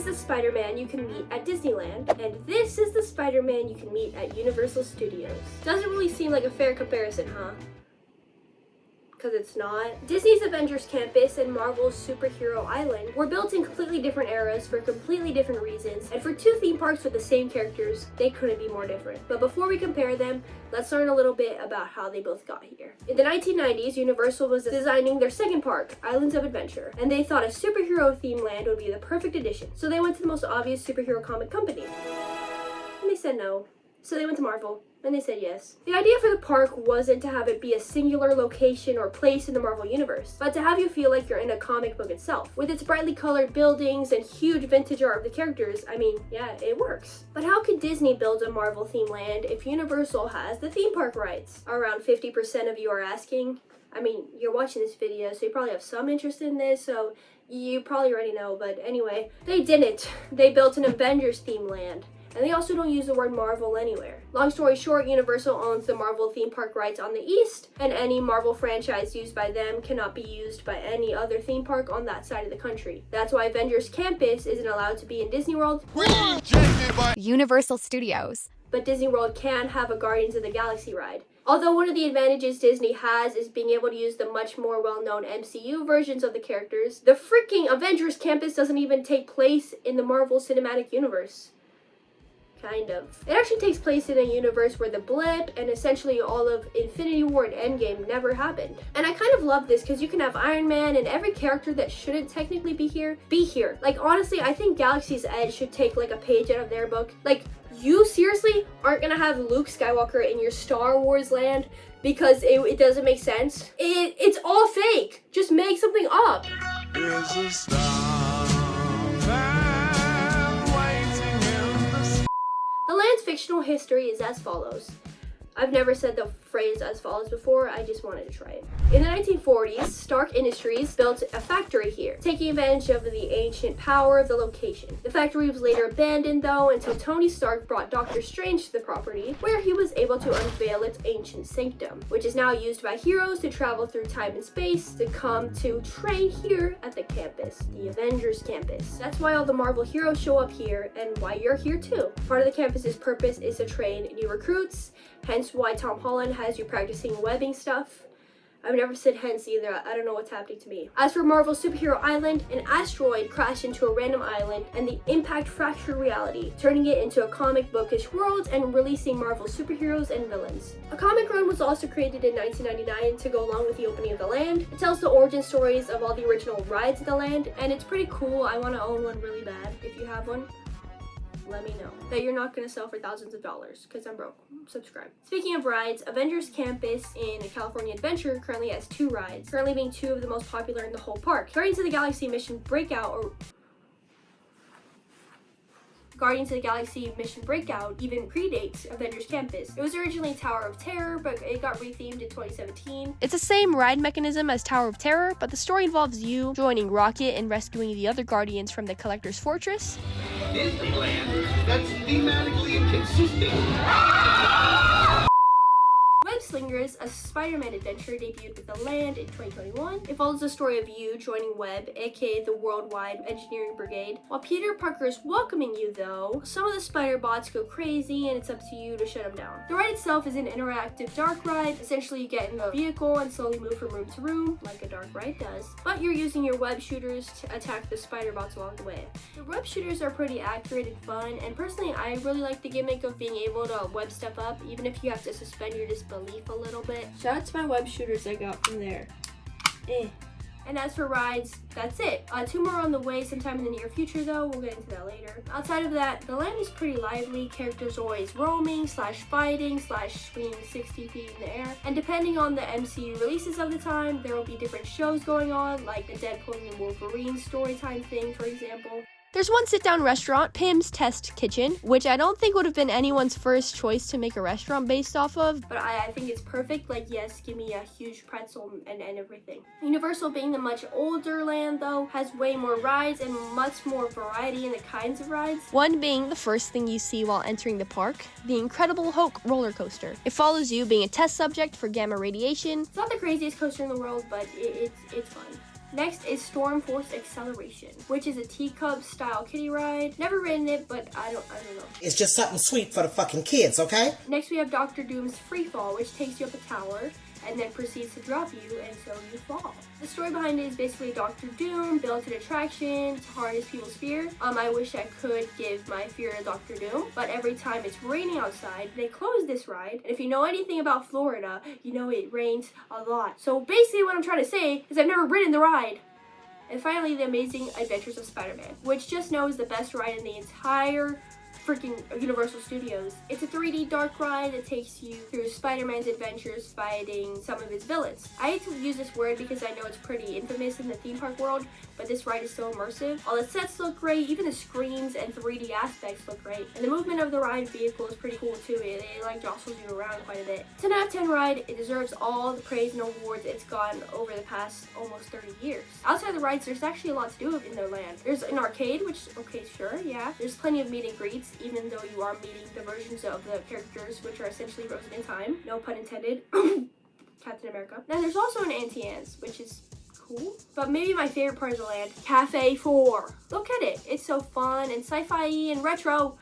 is the Spider-Man you can meet at Disneyland, and this is the Spider-Man you can meet at Universal Studios. Doesn't really seem like a fair comparison, huh? Because it's not. Disney's Avengers Campus and Marvel's Superhero Island were built in completely different eras for completely different reasons, and for two theme parks with the same characters, they couldn't be more different. But before we compare them, let's learn a little bit about how they both got here. In the 1990s, Universal was designing their second park, Islands of Adventure, and they thought a superhero themed land would be the perfect addition. So they went to the most obvious superhero comic company. And they said no. So they went to Marvel, and they said yes. The idea for the park wasn't to have it be a singular location or place in the Marvel universe, but to have you feel like you're in a comic book itself. With its brightly colored buildings and huge vintage art of the characters, I mean, yeah, it works. But how could Disney build a Marvel themed land if Universal has the theme park rights? Around 50% of you are asking. I mean, you're watching this video, so you probably have some interest in this, so you probably already know, but anyway, they didn't. They built an Avengers themed land. And they also don't use the word Marvel anywhere. Long story short, Universal owns the Marvel theme park rights on the east, and any Marvel franchise used by them cannot be used by any other theme park on that side of the country. That's why Avengers Campus isn't allowed to be in Disney World. Universal Studios. But Disney World can have a Guardians of the Galaxy ride. Although one of the advantages Disney has is being able to use the much more well-known MCU versions of the characters, the freaking Avengers Campus doesn't even take place in the Marvel Cinematic Universe. Kind of. It actually takes place in a universe where the blip and essentially all of Infinity War and Endgame never happened. And I kind of love this because you can have Iron Man and every character that shouldn't technically be here. Like honestly, I think Galaxy's Edge should take like a page out of their book. Like, you seriously aren't gonna have Luke Skywalker in your Star Wars land because it doesn't make sense? It's all fake. Just make something up. There's a star The land's fictional history is as follows. I've never said the phrase as follows before, I just wanted to try it. In the 1940s, Stark Industries built a factory here, taking advantage of the ancient power of the location. The factory was later abandoned though until Tony Stark brought Doctor Strange to the property, where he was able to unveil its ancient sanctum, which is now used by heroes to travel through time and space to come to train here at the campus, the Avengers Campus. That's why all the Marvel heroes show up here and why you're here too. Part of the campus's purpose is to train new recruits, hence why Tom Holland has you practicing webbing stuff. I've never said hence either, I don't know what's happening to me. As for Marvel's Superhero Island, an asteroid crashed into a random island and the impact fractured reality, turning it into a comic bookish world and releasing Marvel's superheroes and villains. A comic run was also created in 1999 to go along with the opening of the land. It tells the origin stories of all the original rides of the land, and it's pretty cool. I want to own one really bad. If you have one, let me know that you're not going to sell for thousands of dollars because I'm broke. Subscribe. Speaking of rides, Avengers Campus in California Adventure currently has 2 rides, currently being 2 of the most popular in the whole park. Guardians of the Galaxy Mission Breakout even predates Avengers Campus. It was originally Tower of Terror, but it got rethemed in 2017. It's the same ride mechanism as Tower of Terror, but the story involves you joining Rocket and rescuing the other Guardians from the Collector's Fortress. Disneyland, that's thematically inconsistent. Web Slingers, a Spider-Man adventure, debuted with the land in 2021. It follows the story of you joining Web, aka the Worldwide Engineering Brigade. While Peter Parker is welcoming you though, some of the spider bots go crazy and it's up to you to shut them down. The ride itself is an interactive dark ride. Essentially you get in the vehicle and slowly move from room to room, like a dark ride does. But you're using your web shooters to attack the spider bots along the way. The web shooters are pretty accurate and fun, and personally I really like the gimmick of being able to web step up, even if you have to suspend your disbelief a little bit. Shout out to my web shooters I got from there. And as for rides, that's it. 2 more on the way sometime in the near future though, we'll get into that later. Outside of that, the land is pretty lively, characters always roaming, fighting, swinging 60 feet in the air. And depending on the MCU releases of the time, there will be different shows going on, like the Deadpool and Wolverine storytime thing, for example. There's one sit-down restaurant, Pim's Test Kitchen, which I don't think would have been anyone's first choice to make a restaurant based off of. But I think it's perfect. Like, yes, give me a huge pretzel and everything. Universal, being the much older land though, has way more rides and much more variety in the kinds of rides. One being the first thing you see while entering the park, the Incredible Hulk roller coaster. It follows you being a test subject for gamma radiation. It's not the craziest coaster in the world, but it's fun. Next is Storm Force Acceleration, which is a teacup style kiddie ride. Never ridden it, but I don't know. It's just something sweet for the fucking kids, okay? Next we have Dr. Doom's Free Fall, which takes you up a tower and then proceeds to drop you, and so you fall. The story behind it is basically Dr. Doom built an attraction to harness people's fear. I wish I could give my fear to Dr. Doom, but every time it's raining outside, they close this ride. And if you know anything about Florida, you know it rains a lot. So basically what I'm trying to say is I've never ridden the ride. And finally, The Amazing Adventures of Spider-Man, which just knows the best ride in the entire freaking Universal Studios. It's a 3D dark ride that takes you through Spider-Man's adventures fighting some of his villains. I hate to use this word because I know it's pretty infamous in the theme park world, but this ride is so immersive. All the sets look great, even the screens and 3D aspects look great. And the movement of the ride vehicle is pretty cool too. It like jostles you around quite a bit. 10 out of 10 ride. It deserves all the praise and awards it's gotten over the past almost 30 years. Outside the rides, there's actually a lot to do in their land. There's an arcade, which, okay, sure, yeah. There's plenty of meet and greets, even though you are meeting the versions of the characters which are essentially frozen in time. No pun intended. Captain America. Now there's also an Auntie Anne's, which is cool. But maybe my favorite part of the land, Cafe 4. Look at it. It's so fun and sci-fi and retro.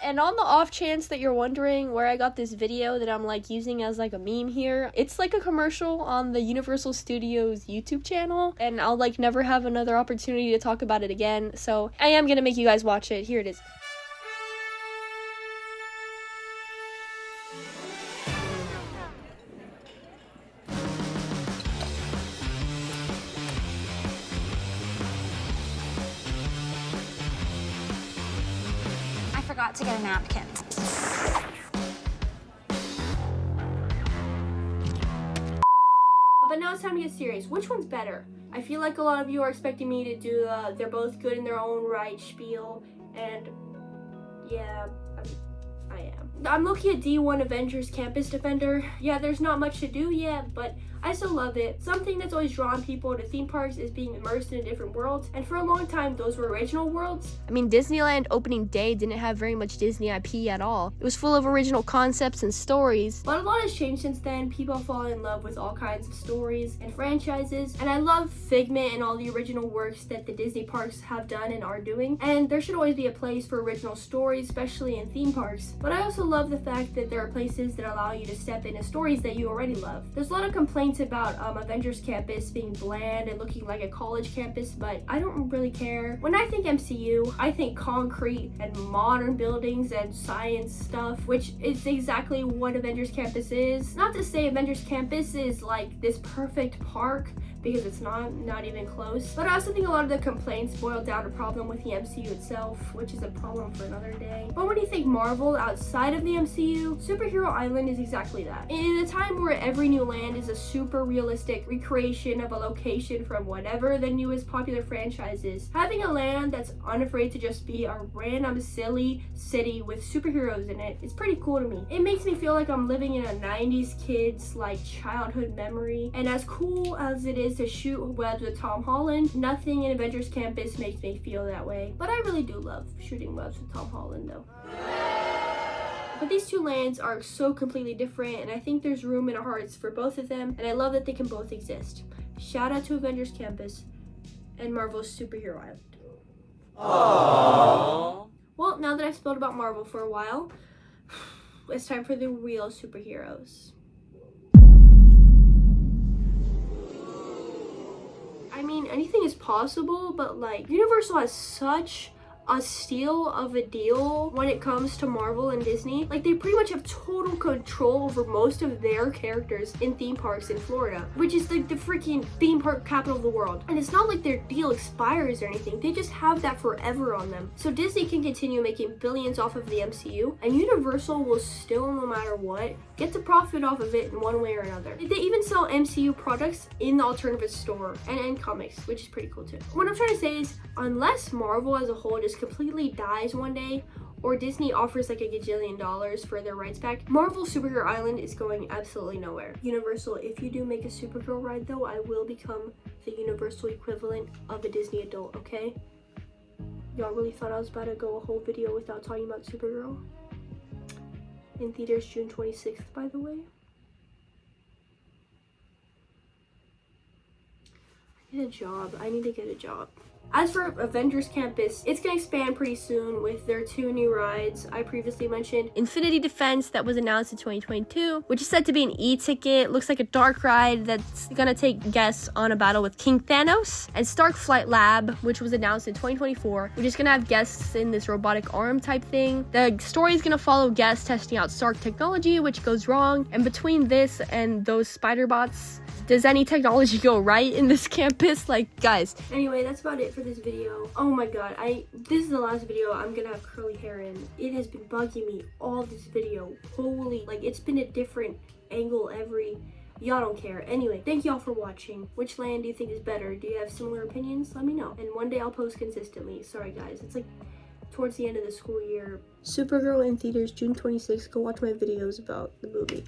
And on the off chance that you're wondering where I got this video that I'm like using as like a meme here, it's like a commercial on the Universal Studios YouTube channel, and I'll like never have another opportunity to talk about it again, so I am gonna make you guys watch it. Here it is. Forgot to get a napkin. But now it's time to get serious. Which one's better? I feel like a lot of you are expecting me to do they're both good in their own right spiel, and yeah, I am. I'm looking at D1 Avengers Campus Defender. Yeah, there's not much to do yet, but I still love it. Something that's always drawn people to theme parks is being immersed in a different world, and for a long time, those were original worlds. I mean, Disneyland opening day didn't have very much Disney IP at all. It was full of original concepts and stories. But a lot has changed since then. People fall in love with all kinds of stories and franchises, and I love Figment and all the original works that the Disney parks have done and are doing, and there should always be a place for original stories, especially in theme parks. But I also love the fact that there are places that allow you to step into stories that you already love. There's a lot of complaints about Avengers Campus being bland and looking like a college campus, but I don't really care. When I think MCU, I think concrete and modern buildings and science stuff, which is exactly what Avengers Campus is. Not to say Avengers Campus is like this perfect park, because it's not even close. But I also think a lot of the complaints boil down to a problem with the MCU itself, which is a problem for another day. But when you think Marvel outside of the MCU, Superhero Island is exactly that. In a time where every new land is a super realistic recreation of a location from whatever the newest popular franchise is, having a land that's unafraid to just be a random silly city with superheroes in it is pretty cool to me. It makes me feel like I'm living in a 90s kid's like childhood memory, and as cool as it is to shoot webs with Tom Holland, nothing in Avengers Campus makes me feel that way. But I really do love shooting webs with Tom Holland though. But these two lands are so completely different, and I think there's room in our hearts for both of them, and I love that they can both exist. Shout out to Avengers Campus and Marvel's Superhero Island. Aww. Well, now that I've spilled about Marvel for a while, it's time for the real superheroes. I mean, anything is possible, but like, Universal has such a steal of a deal when it comes to Marvel and Disney. Like, they pretty much have total control over most of their characters in theme parks in Florida, which is like the freaking theme park capital of the world. And it's not like their deal expires or anything. They just have that forever on them. So Disney can continue making billions off of the MCU, and Universal will still, no matter what, get to profit off of it in one way or another. They even sell MCU products in the alternative store and comics, which is pretty cool too. What I'm trying to say is, unless Marvel as a whole just completely dies one day, or Disney offers like $1 gajillion for their rights back, Marvel Superhero Island is going absolutely nowhere. Universal, if you do make a Supergirl ride though, I will become the Universal equivalent of a Disney adult, okay? Y'all really thought I was about to go a whole video without talking about Supergirl? In theaters June 26th, by the way. Get a job. I need to get a job. As for Avengers Campus, it's gonna expand pretty soon with their 2 new rides I previously mentioned. Infinity Defense that was announced in 2022, which is said to be an e-ticket. Looks like a dark ride that's gonna take guests on a battle with King Thanos. And Stark Flight Lab, which was announced in 2024, which is gonna have guests in this robotic arm type thing. The story is gonna follow guests testing out Stark technology, which goes wrong. And between this and those spider bots, does any technology go right in this campus? Like, guys. Anyway, that's about it for this video. Oh my god, this is the last video I'm gonna have curly hair in. It has been bugging me all this video. Holy, like, it's been a different angle y'all don't care. Anyway, thank y'all for watching. Which land do you think is better? Do you have similar opinions? Let me know. And one day I'll post consistently. Sorry guys, it's like towards the end of the school year. Supergirl in theaters June 26th. Go watch my videos about the movie.